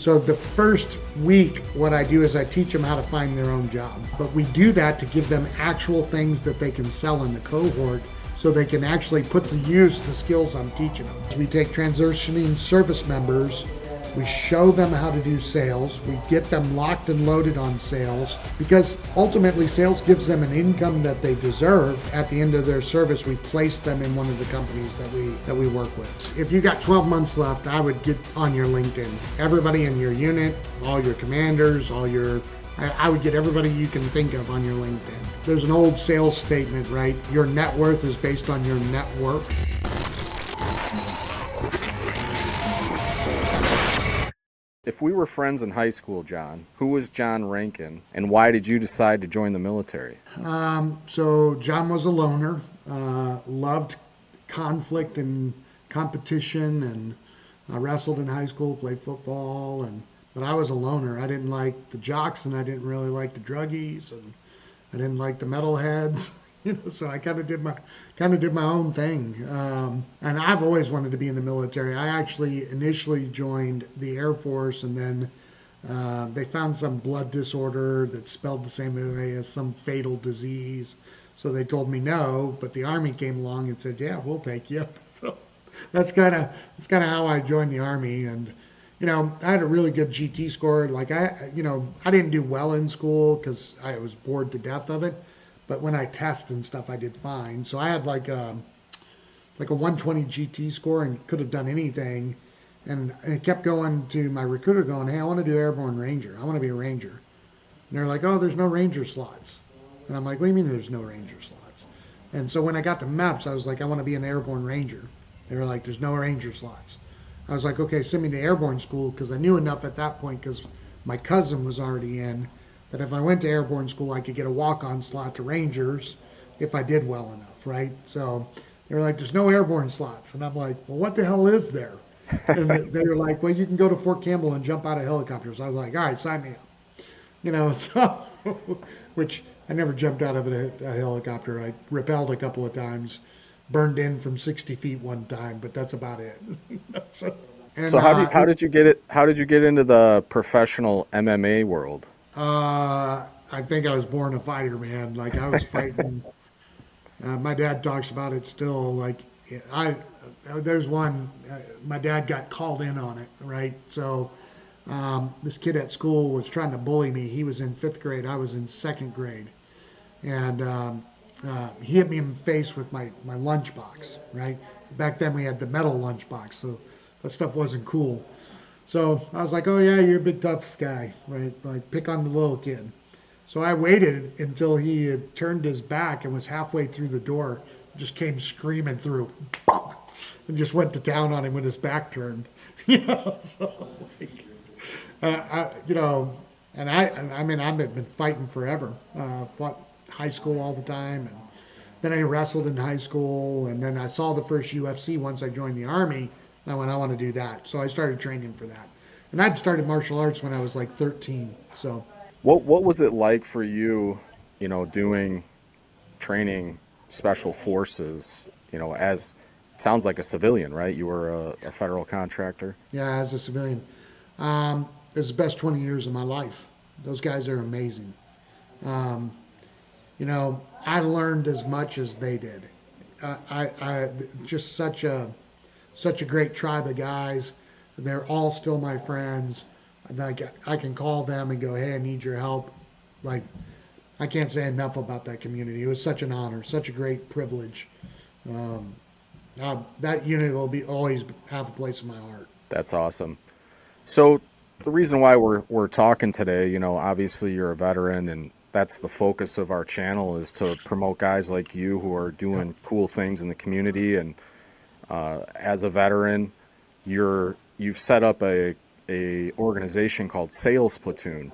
So the first week, what I do is I teach them how to find their own job. But we do that to give them actual things that they can sell in the cohort so they can actually put to use the skills I'm teaching them. We take transitioning service members, we show them how to do sales, we get them locked and loaded on sales, because ultimately sales gives them an income that they deserve. At the end of their service, we place them in one of the companies that we work with. If you got 12 months left, I would get on your LinkedIn. Everybody in your unit, all your commanders, I would get everybody you can think of on your LinkedIn. There's an old sales statement, right? Your net worth is based on your network. If we were friends in high school, John, who was John Renken, and why did you decide to join the military? So John was a loner, loved conflict and competition, and I wrestled in high school, played football, but I was a loner. I didn't like the jocks, and I didn't really like the druggies, and I didn't like the metalheads. So I kind of did my own thing, and I've always wanted to be in the military. I actually initially joined the Air Force, and then they found some blood disorder that spelled the same way as some fatal disease. So they told me no, but the Army came along and said, "Yeah, we'll take you." So that's kind of how I joined the Army, and I had a really good GT score. Like I didn't do well in school because I was bored to death of it. But when I test and stuff, I did fine. So I had like a 120 GT score and could have done anything. And I kept going to my recruiter going, "Hey, I want to do Airborne Ranger. I want to be a Ranger." And they're like, "Oh, there's no Ranger slots." And I'm like, "What do you mean there's no Ranger slots?" And so when I got to MEPS, I was like, "I want to be an Airborne Ranger." They were like, "There's no Ranger slots." I was like, "Okay, send me to Airborne school," because I knew enough at that point because my cousin was already in. That if I went to Airborne school, I could get a walk-on slot to Rangers if I did well enough, right? So they were like, "There's no Airborne slots." And I'm like, "Well, what the hell is there?" And they were like, "Well, you can go to Fort Campbell and jump out of helicopters." I was like, "All right, sign me up." So, which I never jumped out of a helicopter. I rappelled a couple of times, burned in from 60 feet one time, but that's about it. So How did you get it? How did you get into the professional MMA world? I think I was born a fighter, man. Like I was fighting. My dad talks about it still. Like I, there's one. My dad got called in on it, right? So this kid at school was trying to bully me. He was in 5th grade. I was in 2nd grade, and he hit me in the face with my lunchbox. Right back then, we had the metal lunchbox, so that stuff wasn't cool. So I was like, "Oh yeah, you're a big tough guy, right? Like pick on the little kid." So I waited until he had turned his back and was halfway through the door, just came screaming through, and just went to town on him with his back turned. So like, and I mean, I've been fighting forever. Fought high school all the time, and then I wrestled in high school, and then I saw the first UFC once I joined the Army. And I went, I want to do that. So I started training for that. And I'd started martial arts when I was like 13. So What was it like for you, doing training special forces, as it sounds like a civilian, right? You were a federal contractor. yeah, as a civilian, it was the best 20 years of my life. Those guys are amazing. Um, I learned as much as they did. I just such a great tribe of guys. They're all still my friends. Like I can call them and go, "Hey, I need your help." Like I can't say enough about that community. It was such an honor, such a great privilege. Um, that unit will be always have a place in my heart. That's awesome. So the reason why we're talking today, obviously you're a veteran, and that's the focus of our channel is to promote guys like you who are Yep. doing cool things in the community. And as a veteran, you've set up a organization called Sales Platoon.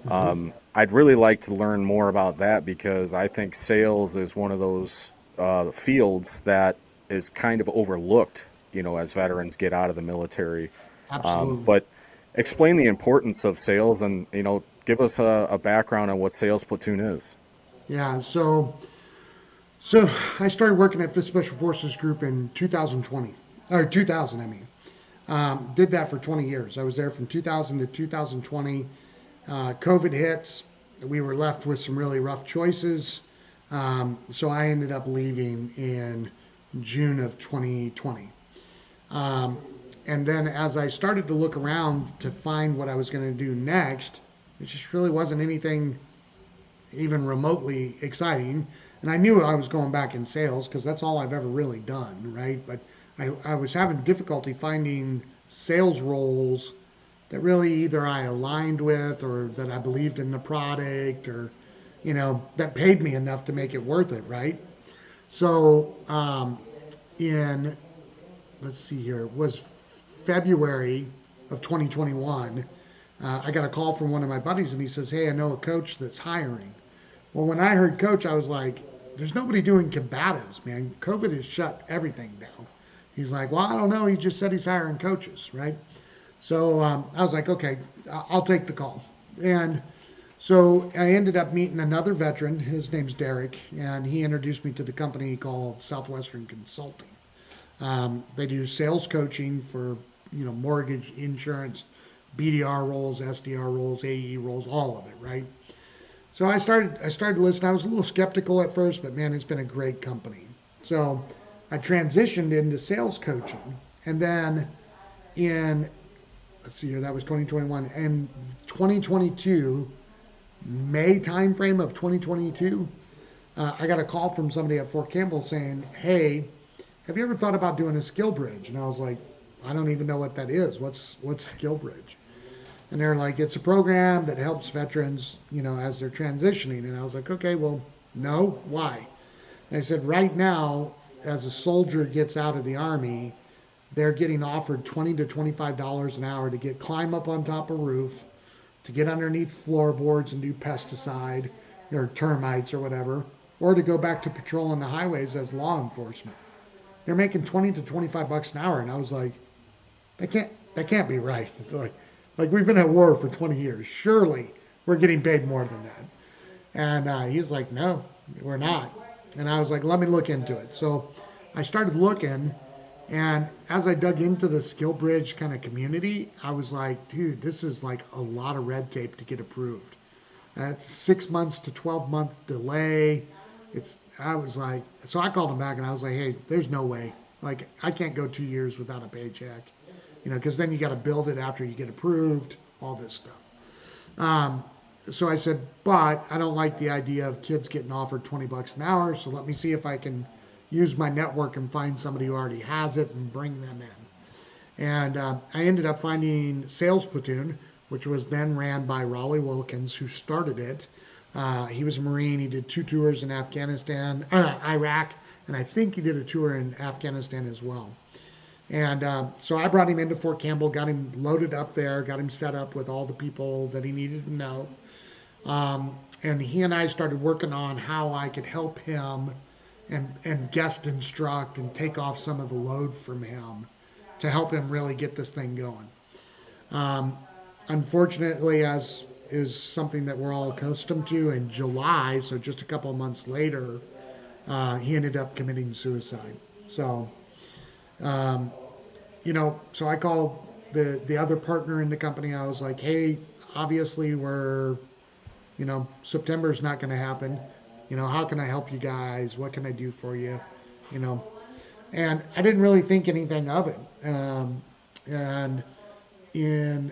Hmm. I'd really like to learn more about that because I think sales is one of those fields that is kind of overlooked, as veterans get out of the military. Absolutely. But explain the importance of sales and, give us a background on what Sales Platoon is. Yeah. So I started working at Fifth Special Forces Group in 2020 or 2000. I mean. Did that for 20 years. I was there from 2000 to 2020. COVID hits. We were left with some really rough choices. So I ended up leaving in June of 2020. And then as I started to look around to find what I was going to do next, it just really wasn't anything even remotely exciting. And I knew I was going back in sales because that's all I've ever really done, right? But I was having difficulty finding sales roles that really either I aligned with or that I believed in the product or, that paid me enough to make it worth it, right? So in, let's see here, it was February of 2021, I got a call from one of my buddies and he says, hey, I know a coach that's hiring. Well, when I heard coach, I was like, there's nobody doing combatives, man. COVID has shut everything down. He's like, well, I don't know. He just said he's hiring coaches, right? So I was like, okay, I'll take the call. And so I ended up meeting another veteran. His name's Derek, and he introduced me to the company called Southwestern Consulting. They do sales coaching for, mortgage, insurance, BDR roles, SDR roles, AE roles, all of it, right? So I started to listen. I was a little skeptical at first, but man, it's been a great company. So I transitioned into sales coaching, and then in, let's see here, that was 2021, and 2022, May timeframe of 2022, I got a call from somebody at Fort Campbell saying, hey, have you ever thought about doing a skill bridge? And I was like, I don't even know what that is. What's skill bridge? And they're like, it's a program that helps veterans, as they're transitioning. And I was like, okay, well, no, why? And I said, right now, as a soldier gets out of the Army, they're getting offered $20 to $25 an hour to climb up on top of a roof, to get underneath floorboards and do pesticide or termites or whatever, or to go back to patrolling the highways as law enforcement. They're making 20 to 25 bucks an hour, and I was like, that can't be right. Like we've been at war for 20 years. Surely we're getting paid more than that. And he's like, no, we're not. And I was like, let me look into it. So I started looking, and as I dug into the skill bridge kind of community, I was like, dude, this is like a lot of red tape to get approved. It's 6 months to 12-month delay. I was like, so I called him back and I was like, hey, there's no way. Like, I can't go 2 years without a paycheck, because then you got to build it after you get approved, all this stuff. So I said, but I don't like the idea of kids getting offered 20 bucks an hour. So let me see if I can use my network and find somebody who already has it and bring them in. And I ended up finding Sales Platoon, which was then ran by Raleigh Wilkins, who started it. He was a Marine. He did 2 tours in Afghanistan, Iraq, and I think he did a tour in Afghanistan as well. And so I brought him into Fort Campbell, got him loaded up there, got him set up with all the people that he needed to know. And he and I started working on how I could help him and guest instruct and take off some of the load from him to help him really get this thing going. Unfortunately, as is something that we're all accustomed to, in July, so just a couple of months later, he ended up committing suicide. So, so I called the other partner in the company. I was like, hey, obviously September's not going to happen. How can I help you guys? What can I do for you? And I didn't really think anything of it. And in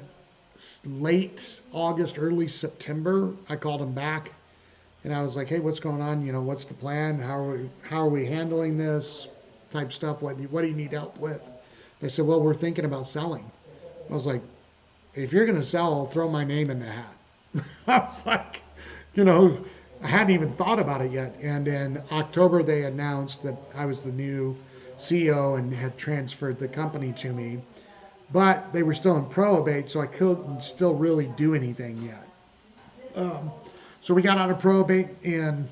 late August, early September, I called him back and I was like, hey, what's going on? What's the plan? How are we handling this type stuff? What do you need help with? They said, well, we're thinking about selling. I was like, if you're going to sell, I'll throw my name in the hat. I was like, I hadn't even thought about it yet. And in October, they announced that I was the new CEO and had transferred the company to me. But they were still in probate, so I couldn't still really do anything yet. So we got out of probate in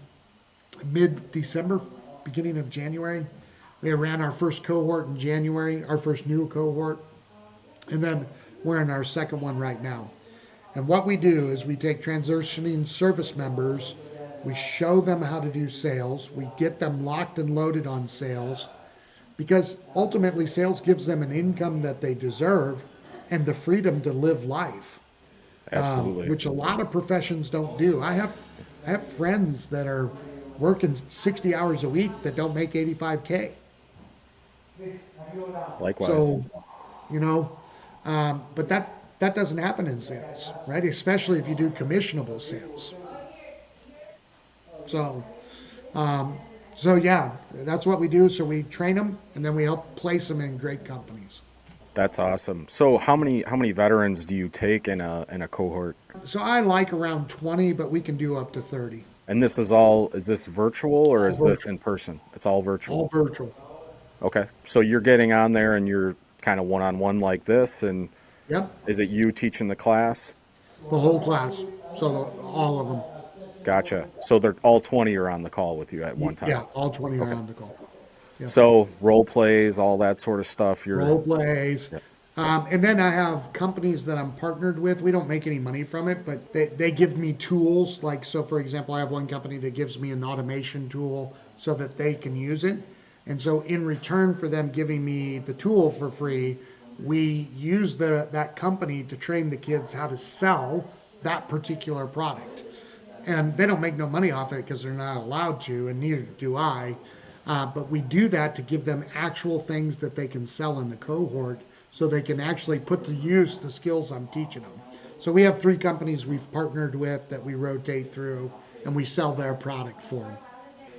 mid-December, beginning of January. We ran our first cohort in January, our first new cohort. And then we're in our second one right now. And what we do is we take transitioning service members, we show them how to do sales, we get them locked and loaded on sales, because ultimately sales gives them an income that they deserve and the freedom to live life, Absolutely. which a lot of professions don't do. I have friends that are working 60 hours a week that don't make 85K. Likewise. So, you know, but that doesn't happen in sales, right? Especially if you do commissionable sales. So, um, so yeah, that's what we do. So we train them and then we help place them in great companies. That's awesome. So how many veterans do you take in a cohort? So I like around 20, but we can do up to 30. And is this virtual or All is this in virtual. person? It's all All virtual. virtual. Okay. So you're getting on there and you're kind of one-on-one like this, and Yep. is it you teaching the class? The whole class. So all of them. Gotcha. So they're all 20 are on the call with you at one time. Yeah, all 20 are Okay. on the call. Yep. So role plays, all that sort of stuff. Role plays. Yep. And then I have companies that I'm partnered with. We don't make any money from it, but they give me tools. Like, so for example, I have one company that gives me an automation tool so that they can use it. And so in return for them giving me the tool for free, we use that company to train the kids how to sell that particular product. And they don't make no money off it because they're not allowed to, and neither do I. But we do that to give them actual things that they can sell in the cohort so they can actually put to use the skills I'm teaching them. So we have 3 companies we've partnered with that we rotate through and we sell their product for them.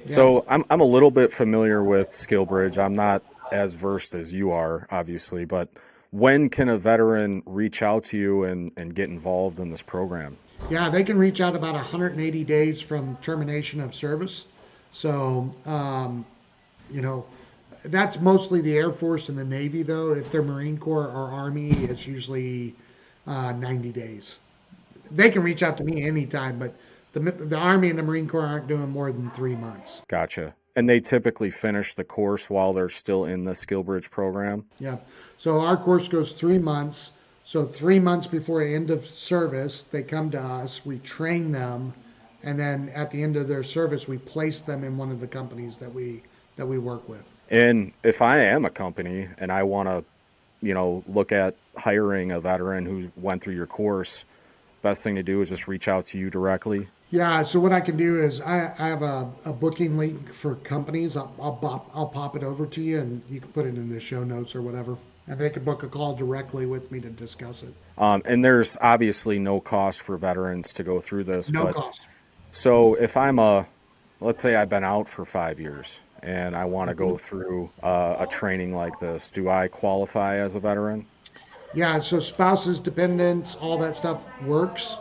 Yeah. So I'm a little bit familiar with SkillBridge. I'm not as versed as you are, obviously, but when can a veteran reach out to you and get involved in this program? Yeah, they can reach out about 180 days from termination of service. So, you know, that's mostly the Air Force and the Navy, though. If they're Marine Corps or Army, it's usually 90 days. They can reach out to me anytime, but the Army and the Marine Corps aren't doing more than 3 months. Gotcha. And they typically finish the course while they're still in the SkillBridge program? Yeah. So our course goes 3 months. So 3 months before end of service, they come to us, we train them, and then at the end of their service, we place them in one of the companies that we work with. And if I am a company and I want to, look at hiring a veteran who went through your course, best thing to do is just reach out to you directly. Yeah, so what I can do is I have a booking link for companies. I'll pop it over to you, and you can put it in the show notes or whatever. And they can book a call directly with me to discuss it. And there's obviously no cost for veterans to go through this. No But cost. so if let's say I've been out for 5 years and I want to go through a training like this, do I qualify as a veteran? Yeah, so spouses, dependents, all that stuff works.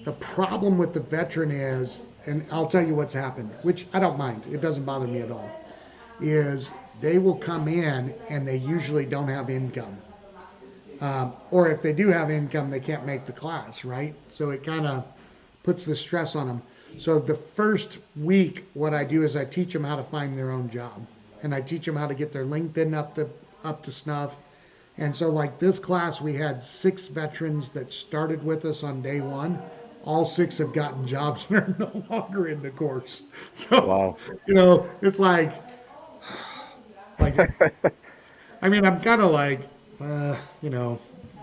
The problem with the veteran is, and I'll tell you what's happened, which I don't mind, it doesn't bother me at all, is they will come in and they usually don't have income. Or if they do have income, they can't make the class, right? So it kind of puts the stress on them. So the first week, what I do is I teach them how to find their own job. And I teach them how to get their LinkedIn up to snuff. And so like this class, we had 6 veterans that started with us on day 1. All 6 have gotten jobs and are no longer in the course. So, Wow. it's like, I mean, I'm kind of like,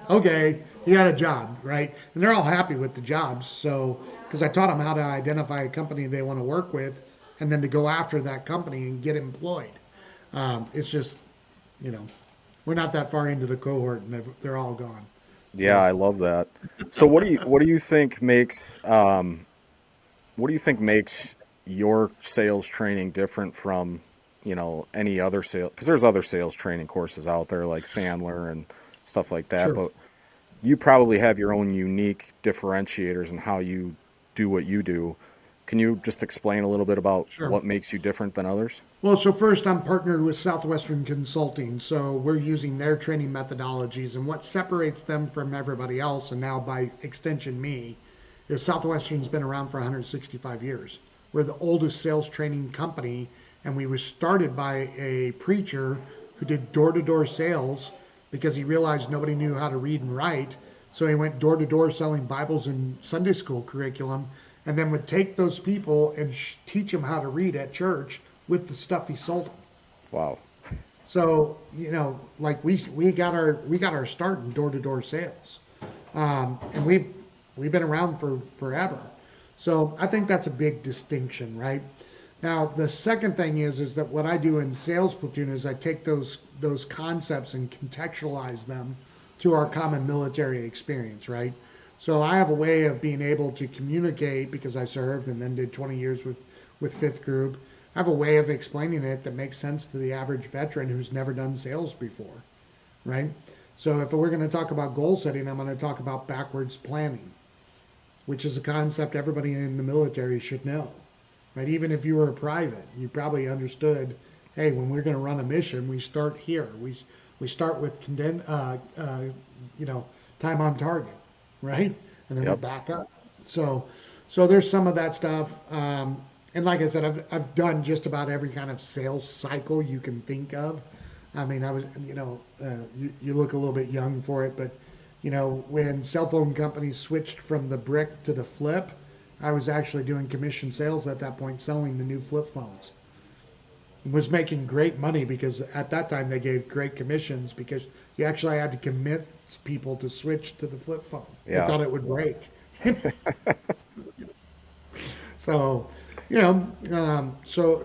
okay, you got a job, right? And they're all happy with the jobs. So, because I taught them how to identify a company they want to work with and then to go after that company and get employed. It's just, we're not that far into the cohort and they're all gone. Yeah, I love that. So what do you think makes your sales training different from, any other sales? Because there's other sales training courses out there like Sandler and stuff like that, Sure. but you probably have your own unique differentiators in how you do what you do. Can you just explain a little bit about Sure. what makes you different than others? Well, so first I'm partnered with Southwestern Consulting, so we're using their training methodologies, and what separates them from everybody else, and now by extension me, is Southwestern's been around for 165 years. We're the oldest sales training company, and we were started by a preacher who did door-to-door sales because he realized nobody knew how to read and write, so he went door-to-door selling Bibles and Sunday school curriculum, and then would take those people and teach them how to read at church with the stuff he sold them. Wow. So, like we got our start in door-to-door sales. And we've been around for forever. So I think that's a big distinction, right? Now, the second thing is that what I do in Sales Platoon is I take those concepts and contextualize them to our common military experience, right? So I have a way of being able to communicate because I served and then did 20 years with Fifth Group. I have a way of explaining it that makes sense to the average veteran who's never done sales before, right? So if we're going to talk about goal setting, I'm going to talk about backwards planning, which is a concept everybody in the military should know, right? Even if you were a private, you probably understood, hey, when we're going to run a mission, we start here. We start with time on target, right? And then we Yep. back up. So there's some of that stuff. And like I said, I've done just about every kind of sales cycle you can think of. I mean, I was, you look a little bit young for it, but when cell phone companies switched from the brick to the flip, I was actually doing commission sales at that point, selling the new flip phones. Was making great money because at that time they gave great commissions because you actually had to convince people to switch to the flip phone. They Yeah. thought it would break. So,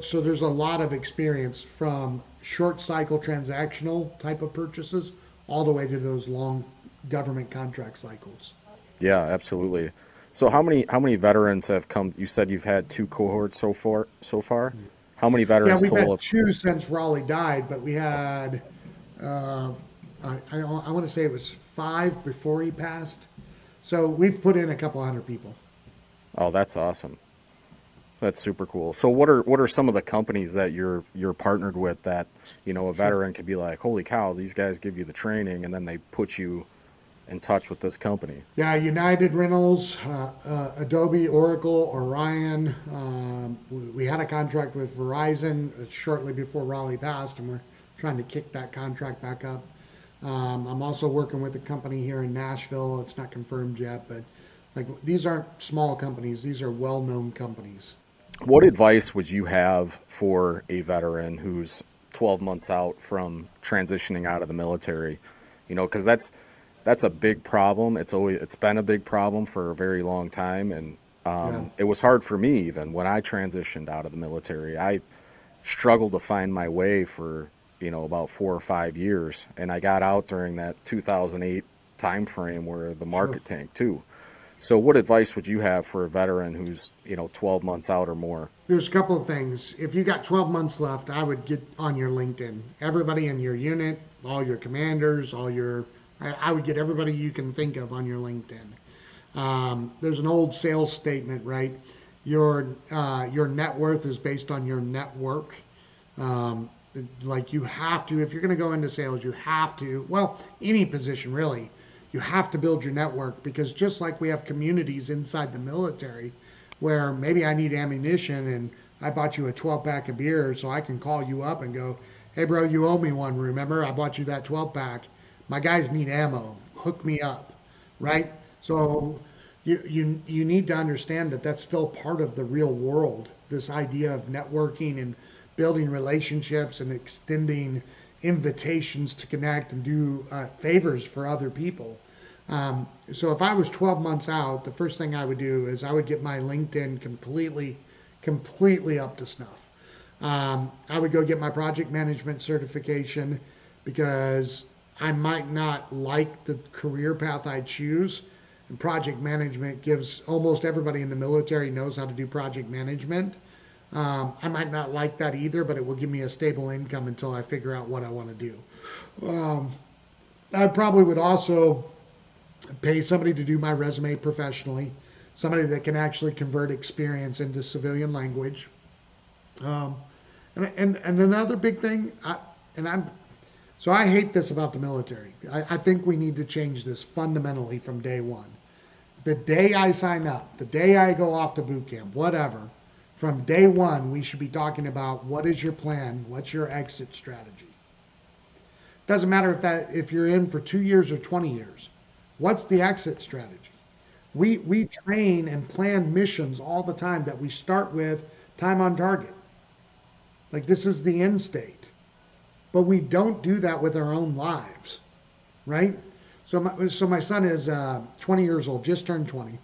so there's a lot of experience from short cycle transactional type of purchases all the way to those long government contract cycles. Yeah, absolutely. So how many veterans have come? You said you've had two cohorts so far. How many Yeah, veterans we've total had have? two since Raleigh died, but we had, uh, I want to say it was five before he passed. So we've put in a couple hundred people. Oh, that's awesome. That's super cool. So what are some of the companies that you're partnered with that, a Sure. veteran could be like, holy cow, these guys give you the training and then they put you in touch with this company. Yeah, United Rentals, Adobe, Oracle, Orion. We had a contract with Verizon shortly before Raleigh passed, and we're trying to kick that contract back up. I'm also working with a company here in Nashville. It's not confirmed yet, but like these aren't small companies. These are well-known companies. What advice would you have for a veteran who's 12 months out from transitioning out of the military? Because that's a big problem. It's been a big problem for a very long time, and Yeah. it was hard for me even when I transitioned out of the military. I struggled to find my way for about 4 or 5 years, and I got out during that 2008 time frame where the Sure. market tanked too. So, what advice would you have for a veteran who's 12 months out or more? There's a couple of things. If you got 12 months left, I would get on your LinkedIn. Everybody in your unit, all your commanders, I would get everybody you can think of on your LinkedIn. There's an old sales statement, right? Your net worth is based on your network. Um, like you have to, if you're going to go into sales, you have to, well, any position really, you have to build your network because just like we have communities inside the military where maybe I need ammunition and I bought you a 12 pack of beer so I can call you up and go, hey, bro, you owe me one. Remember, I bought you that 12 pack. My guys need ammo. Hook me up, right? So you need to understand that that's still part of the real world. This idea of networking and building relationships and extending invitations to connect and do favors for other people. So if I was 12 months out, the first thing I would do is I would get my LinkedIn completely up to snuff. I would go get my project management certification because I might not like the career path I choose. And project management gives almost everybody in the military knows how to do project management. I might not like that either, but it will give me a stable income until I figure out what I want to do. I probably would also pay somebody to do my resume professionally, somebody that can actually convert experience into civilian language. Um, and another big thing, I hate this about the military. I think we need to change this fundamentally from day one. The day I sign up, the day I go off to boot camp, whatever, from day one, we should be talking about what is your plan, what's your exit strategy. Doesn't matter if you're in for 2 years or 20 years. What's the exit strategy? We train and plan missions all the time that we start with time on target. Like this is the end state. but we don't do that with our own lives, right? So my son is 20 years old, just turned 20.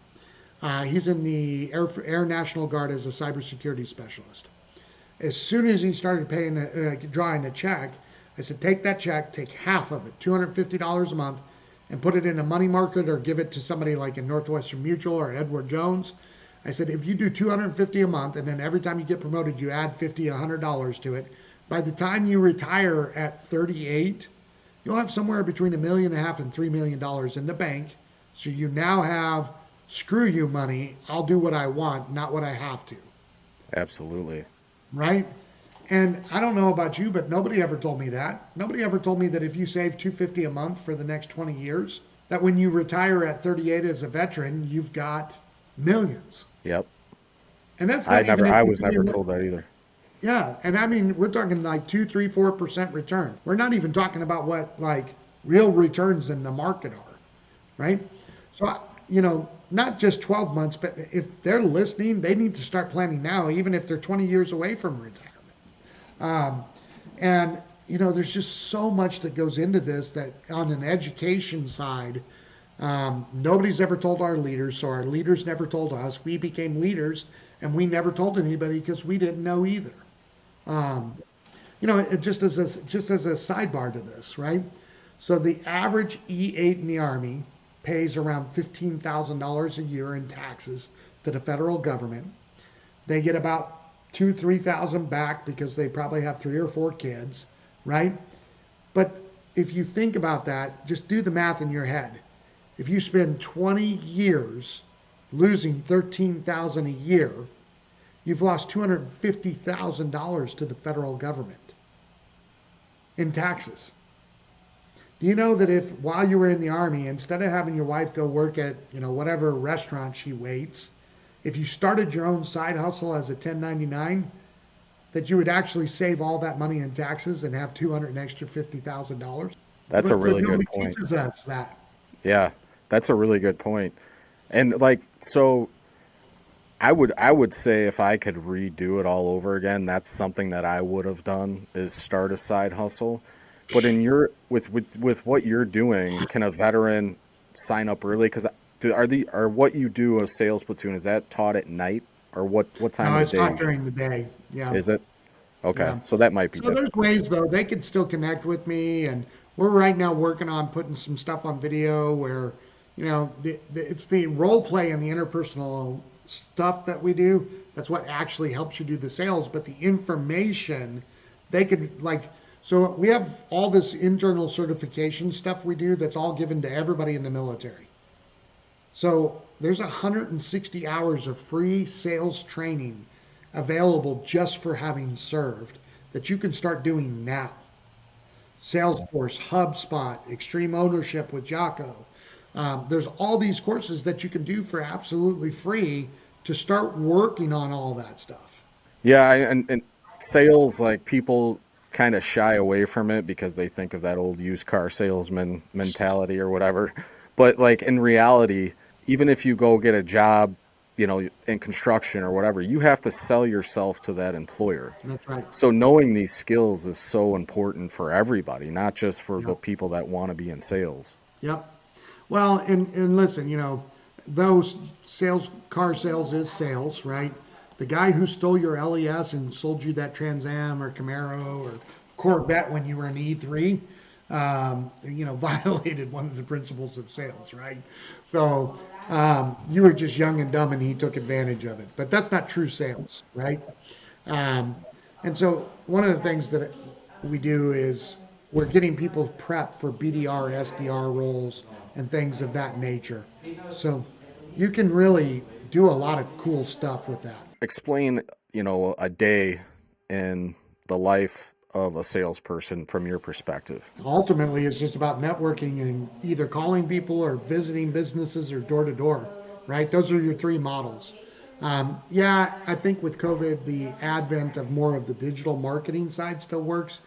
He's in the Air National Guard as a cybersecurity specialist. As soon as he started drawing a check, I said, take that check, take half of it, $250 a month, and put it in a money market or give it to somebody like in Northwestern Mutual or Edward Jones. I said, if you do $250 a month, and then every time you get promoted, you add $50, $100 to it, by the time you retire at 38, you'll have somewhere between $1.5 million and $3 million in the bank. So you now have screw you money. I'll do what I want, not what I have to. Absolutely. Right? And I don't know about you, but nobody ever told me that. Nobody ever told me that if you save $250 a month for the next 20 years, that when you retire at 38 as a veteran, you've got millions. Yep. And that's not I was never told that either. Yeah, and I mean, we're talking like 2, 3, 4% return. We're not even talking about what like real returns in the market are, right? So, not just 12 months, but if they're listening, they need to start planning now, even if they're 20 years away from retirement. And, there's just so much that goes into this that on an education side, nobody's ever told our leaders, so our leaders never told us. We became leaders, and we never told anybody because we didn't know either. It just as a sidebar to this, right? So the average E8 in the Army pays around $15,000 a year in taxes to the federal government. They get about $2,000-3,000 back because they probably have 3 or 4 kids, right? But if you think about that, just do the math in your head. If you spend 20 years losing $13,000 a year, you've lost $250,000 to the federal government in taxes. Do you know that if while you were in the Army, instead of having your wife go work at, whatever restaurant she waits, if you started your own side hustle as a 1099, that you would actually save all that money in taxes and have $250,000? That's a really good point. Teaches us that. Yeah, that's a really good point. And so I would say if I could redo it all over again, that's something that I would have done is start a side hustle. But with what you're doing, can a veteran sign up early? Because are what you do a sales platoon, is that taught at night or what time No, of it's the day? taught during the day. Yeah. Is it? Okay, Yeah. so that might be So different. there's ways though they can still connect with me, and we're right now working on putting some stuff on video where it's the role play and the interpersonal stuff that we do. That's what actually helps you do the sales, but the information they could so we have all this internal certification stuff we do that's all given to everybody in the military. So there's 160 hours of free sales training available just for having served that you can start doing now. Salesforce, HubSpot, Extreme Ownership with Jocko. There's all these courses that you can do for absolutely free to start working on all that stuff. Yeah, and sales, like people kind of shy away from it because they think of that old used car salesman mentality or whatever. But like in reality, even if you go get a job, in construction or whatever, you have to sell yourself to that employer. That's right. So knowing these skills is so important for everybody, not just for the Yep. people that want to be in sales. Yep. Well, and listen, those car sales is sales, right? The guy who stole your LES and sold you that Trans Am or Camaro or Corvette when you were an E3, violated one of the principles of sales, right? So you were just young and dumb and he took advantage of it. But that's not true sales, right? And so one of the things that we do is we're getting people prepped for BDR, SDR roles and things of that nature. So you can really do a lot of cool stuff with that. Explain, a day in the life of a salesperson from your perspective. Ultimately, it's just about networking and either calling people or visiting businesses or door to door, right? Those are your 3 models. I think with COVID, the advent of more of the digital marketing side still works,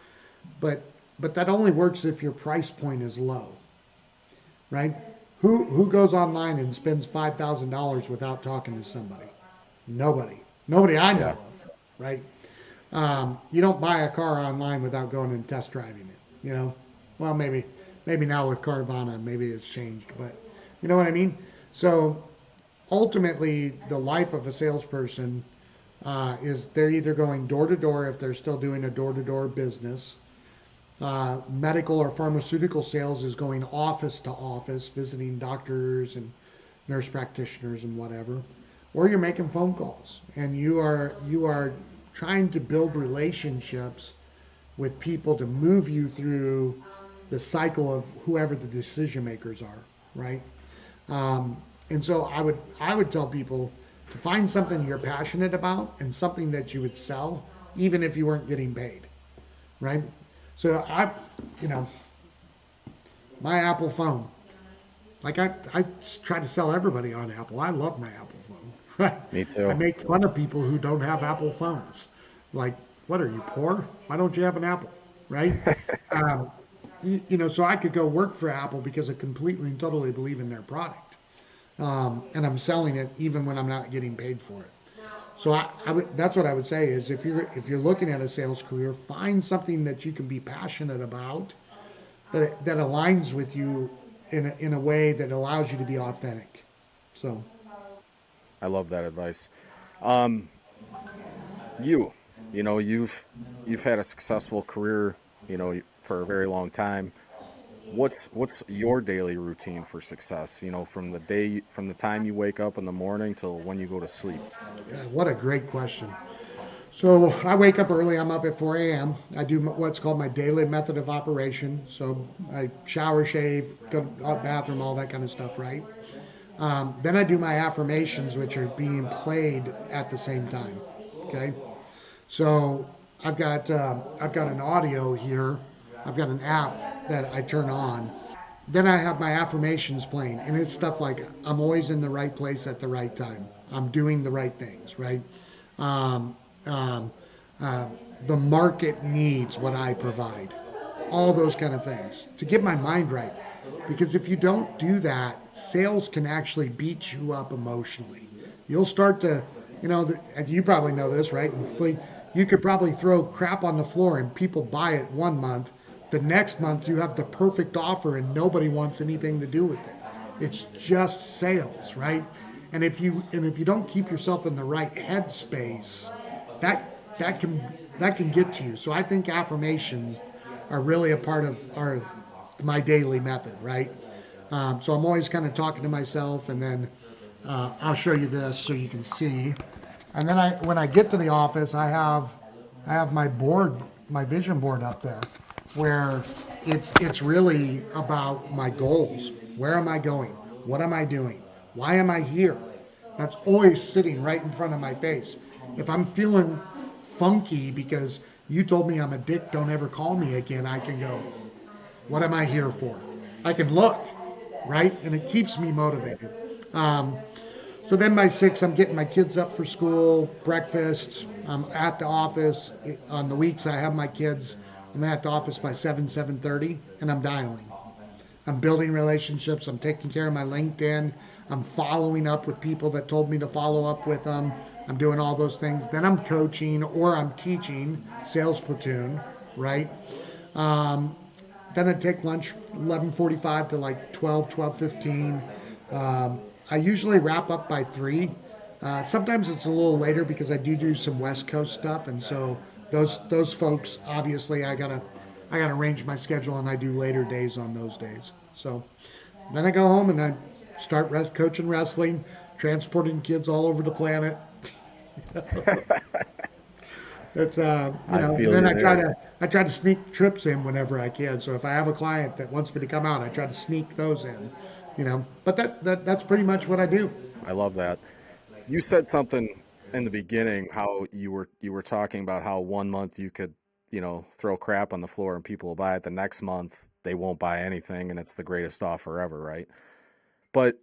but that only works if your price point is low, right? Who goes online and spends $5,000 without talking to somebody? Nobody I know Yeah. of, right? You don't buy a car online without going and test driving it. Well, maybe now with Carvana, maybe it's changed, but you know what I mean. So ultimately, the life of a salesperson is they're either going door to door if they're still doing a door to door business. Medical or pharmaceutical sales is going office to office, visiting doctors and nurse practitioners and whatever. Or you're making phone calls and you are trying to build relationships with people to move you through the cycle of whoever the decision makers are, right? And so I would tell people to find something you're passionate about and something that you would sell, even if you weren't getting paid, right? So you know, my Apple phone, like I try to sell everybody on Apple. I love my Apple phone, right? Me I too. make fun of people who don't have Apple phones. Like, what are you poor? Why don't you have an Apple, right? Um, so I could go work for Apple because I completely and totally believe in their product, and I'm selling it even when I'm not getting paid for it. So that's what I would say is if you're looking at a sales career, find something that you can be passionate about that aligns with you in a way that allows you to be authentic. So I love that advice. Um, you, you've had a successful career, for a very long time. What's your daily routine for success? From the time you wake up in the morning till when you go to sleep. yeah, what a great question. So I wake up early. I'm up at 4 a.m. I do what's called my daily method of operation. So I shower, shave, go to the bathroom, all that kind of stuff, right? Then I do my affirmations, which are being played at the same time. Okay. So I've got an audio here. I've got an app that I turn on. Then I have my affirmations playing, and it's stuff like I'm always in the right place at the right time. I'm doing the right things, right? Um, um, uh, the market needs what I provide. All those kind of things to get my mind right. Because if you don't do that, sales can actually beat you up emotionally. You'll start to, and you probably know this, right? You could probably throw crap on the floor and people buy it one month. The next month you have the perfect offer and nobody wants anything to do with it. It's just sales, right? And if you don't keep yourself in the right headspace, that can get to you. So I think affirmations are really a part of my daily method, right? So I'm always kind of talking to myself, and then I'll show you this so you can see. And then when I get to the office, I have my board, my vision board up there, where it's really about my goals. Where am I going? What am I doing? Why am I here? That's always sitting right in front of my face. If I'm feeling funky because you told me I'm a dick, don't ever call me again, I can go, what am I here for? I can look, right? And it keeps me motivated. Um, so then by 6, I'm getting my kids up for school, breakfast. I'm at the office. On the weeks I have my kids, I'm at the office by 7:30, and I'm dialing. I'm building relationships. I'm taking care of my LinkedIn. I'm following up with people that told me to follow up with them. I'm doing all those things. Then I'm coaching or I'm teaching Sales Platoon, right? Um, then I take lunch 11:45 to like 12:15. I usually wrap up by 3. Sometimes it's a little later because I do some West Coast stuff, and so those folks obviously I gotta arrange my schedule, and I do later days on those days. So then I go home and I start coaching wrestling, transporting kids all over the planet. It's I and feel then you I try there. to I try to sneak trips in whenever I can. So if I have a client that wants me to come out, I try to sneak those in. But that's pretty much what I do. I love that. You said something in the beginning how you were talking about how one month you could, throw crap on the floor and people will buy it. The next month they won't buy anything and it's the greatest offer ever, right? But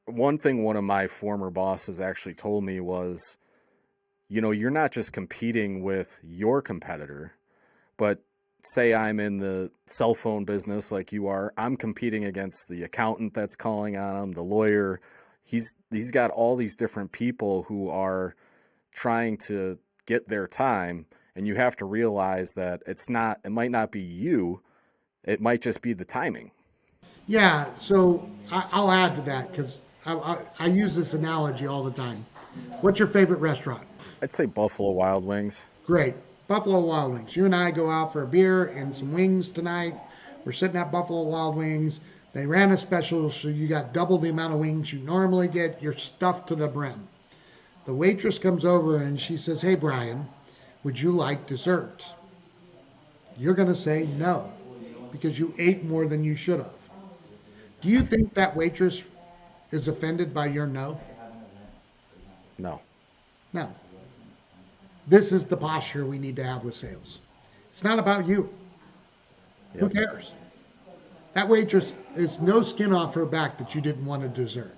one thing one of my former bosses actually told me was, you're not just competing with your competitor, but say I'm in the cell phone business like you are, I'm competing against the accountant that's calling on him, the lawyer. He's got all these different people who are trying to get their time, And you have to realize that it might not be you, it might just be the timing. Yeah, so I'll add to that because I use this analogy all the time. What's your favorite restaurant? I'd say Buffalo Wild Wings. Great. Buffalo Wild Wings. You and I go out for a beer and some wings tonight. We're sitting at Buffalo Wild Wings. They ran a special, so you got double the amount of wings you normally get. You're stuffed to the brim. The waitress comes over and she says, "Hey, Brian, would you like dessert?" You're going to say no because you ate more than you should have. Do you think that waitress is offended by your no? No. No. This is the posture we need to have with sales. It's not about you. Who Yep. cares? That waitress is no skin off her back that you didn't want a dessert.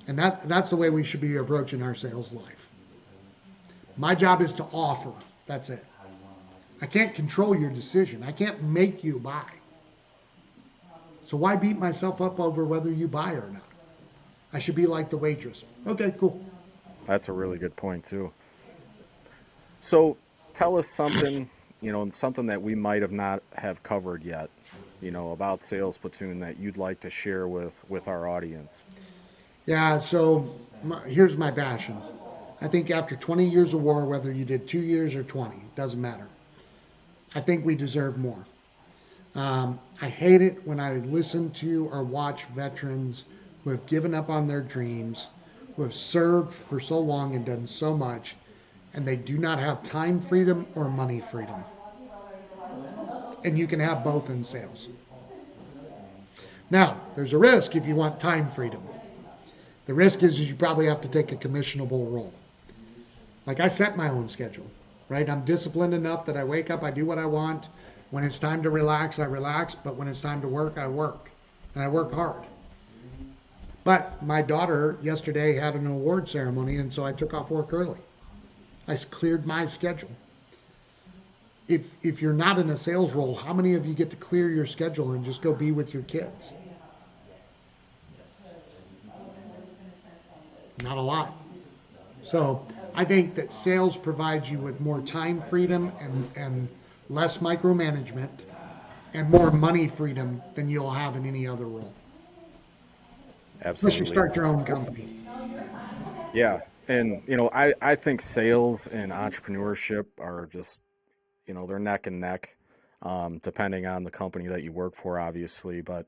And that's the way we should be approaching our sales life. My job is to offer. That's it. I can't control your decision. I can't make you buy. So why beat myself up over whether you buy or not? I should be like the waitress. Okay, cool. That's a really good point too. So tell us something, something that we might have not have covered yet, about Sales Platoon that you'd like to share with our audience. Yeah, so here's my passion. I think after 20 years of war, whether you did 2 years or 20, doesn't matter. I think we deserve more. I hate it when I listen to or watch veterans who have given up on their dreams, who have served for so long and done so much, and they do not have time freedom or money freedom. And you can have both in sales. Now, there's a risk if you want time freedom. The risk is you probably have to take a commissionable role. Like I set my own schedule, right? I'm disciplined enough that I wake up, I do what I want. When it's time to relax, I relax. But when it's time to work, I work. And I work hard. But my daughter yesterday had an award ceremony, and so I took off work early. I cleared my schedule. If you're not in a sales role, how many of you get to clear your schedule and just go be with your kids? Not a lot. So I think that sales provides you with more time freedom and less micromanagement and more money freedom than you'll have in any other role. Unless you Absolutely. start your own company. Yeah. And, I think sales and entrepreneurship are just, they're neck and neck, depending on the company that you work for, obviously. But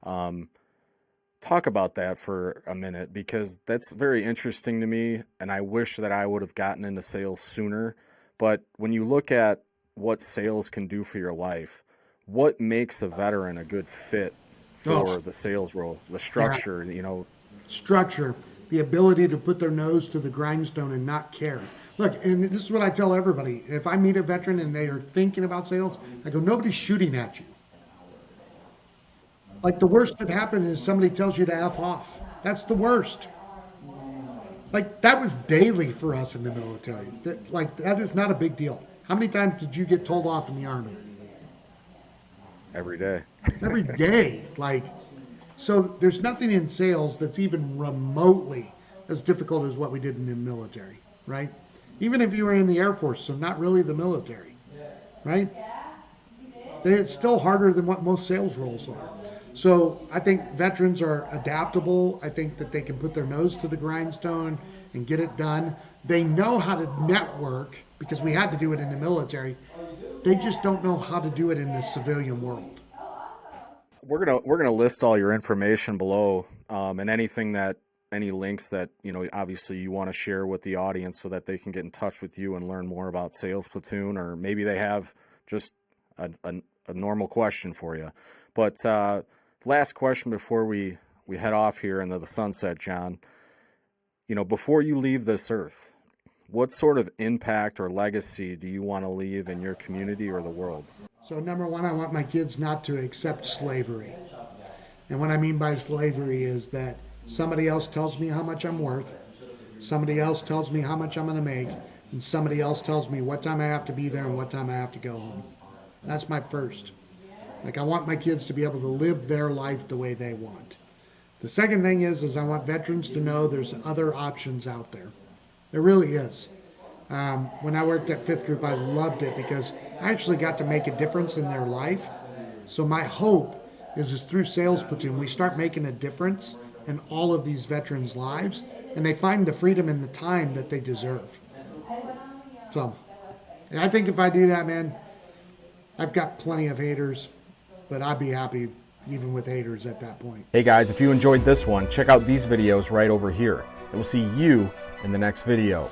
talk about that for a minute because that's very interesting to me. And I wish that I would have gotten into sales sooner. But when you look at what sales can do for your life, what makes a veteran a good fit for Oh, the sales role, the yeah. structure, Structure, the ability to put their nose to the grindstone and not care. Look, and this is what I tell everybody. If I meet a veteran and they are thinking about sales, I go, nobody's shooting at you. Like the worst that happens is somebody tells you to F off. That's the worst. Like that was daily for us in the military. That is not a big deal. How many times did you get told off in the Army? every day. Every day. So there's nothing in sales that's even remotely as difficult as what we did in the military, right? Even if you were in the Air Force, so not really the military, right? It's still harder than what most sales roles are. So I think veterans are adaptable. I think that they can put their nose to the grindstone and get it done. They know how to network because we had to do it in the military. They just don't know how to do it in the civilian world. We're gonna list all your information below, and any links that obviously you want to share with the audience so that they can get in touch with you and learn more about Sales Platoon, or maybe they have just a normal question for you. But last question before we head off here into the sunset, John. Before you leave this earth, what sort of impact or legacy do you want to leave in your community or the world? So number one, I want my kids not to accept slavery. And what I mean by slavery is that somebody else tells me how much I'm worth, somebody else tells me how much I'm going to make, and somebody else tells me what time I have to be there and what time I have to go home. That's my first. I want my kids to be able to live their life the way they want. The second thing is I want veterans to know there's other options out there. There really is. When I worked at Fifth Group, I loved it because I actually got to make a difference in their life. So my hope is through Sales Platoon, we start making a difference in all of these veterans' lives, and they find the freedom and the time that they deserve. So I think if I do that, man, I've got plenty of haters, but I'd be happy even with haters at that point. Hey guys, if you enjoyed this one, check out these videos right over here. And we'll see you in the next video.